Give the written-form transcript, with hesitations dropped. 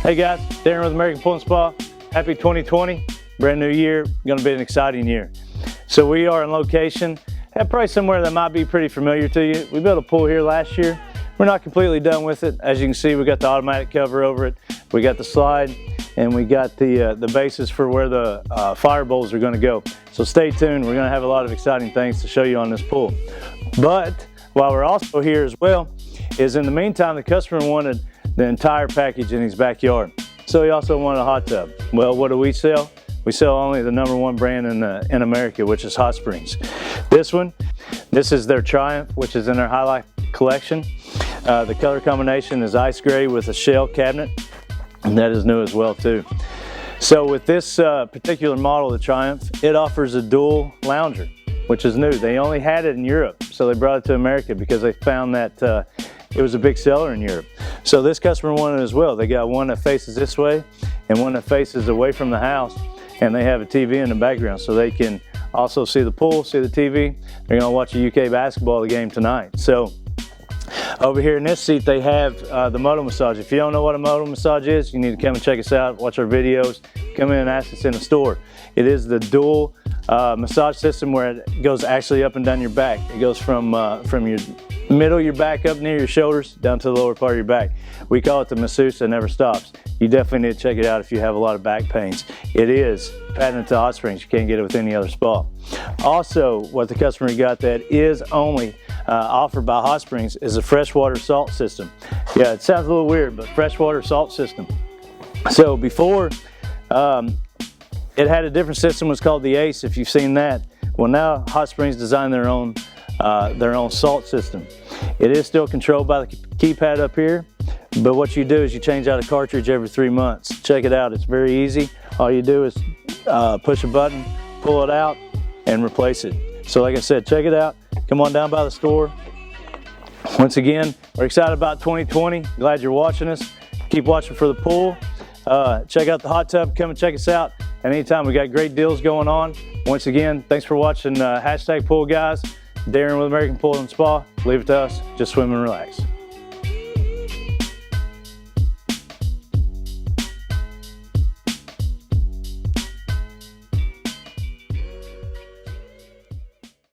Hey guys, Darren with American Pool and Spa. Happy 2020, brand new year, going to be an exciting year. So we are in location at probably somewhere that might be pretty familiar to you. We built a pool here last year. We're not completely done with it. As you can see, we got the automatic cover over it. We got the slide, and we got the basis for where the Firebowls are going to go. So stay tuned. We're going to have a lot of exciting things to show you on this pool. But while we're also here as well, is in the meantime, the customer wanted the entire package in his backyard. So he also wanted a hot tub. Well, what do we sell? We sell only the #1 brand in America, which is Hot Springs. This is their Triumph, which is in their Highlight collection. The color combination is ice gray with a shell cabinet, and that is new as well too. So with this particular model, the Triumph, it offers a dual lounger, which is new. They only had it in Europe, so they brought it to America because they found that it was a big seller in Europe. So this customer wanted it as well. They got one that faces this way and one that faces away from the house, and they have a TV in the background so they can also see the pool, see the TV. They're gonna watch a UK basketball game tonight. So over here in this seat, they have the Model Massage. If you don't know what a Model Massage is, you need to come and check us out, watch our videos, come in and ask us in the store. It is the dual massage system where it goes actually up and down your back. It goes from your middle of your back up near your shoulders down to the lower part of your back. We call it the masseuse that never stops. You definitely need to check it out if you have a lot of back pains. It is patented to Hot Springs. You can't get it with any other spa. Also, what the customer got that is only offered by Hot Springs is a freshwater salt system. Yeah, it sounds a little weird, but freshwater salt system. So before, it had a different system. It was called the Ace, if you've seen that. Well, now Hot Springs designed their own salt system. It is still controlled by the keypad up here, but what you do is you change out a cartridge every 3 months. Check it out, it's very easy. All you do is push a button, pull it out, and replace it. So like I said, check it out. Come on down by the store. Once again, we're excited about 2020. Glad you're watching us. Keep watching for the pool. Check out the hot tub, come and check us out. And anytime, we got great deals going on. Once again, thanks for watching #PoolGuys. Darren with American Pool and Spa. Leave it to us. Just swim and relax.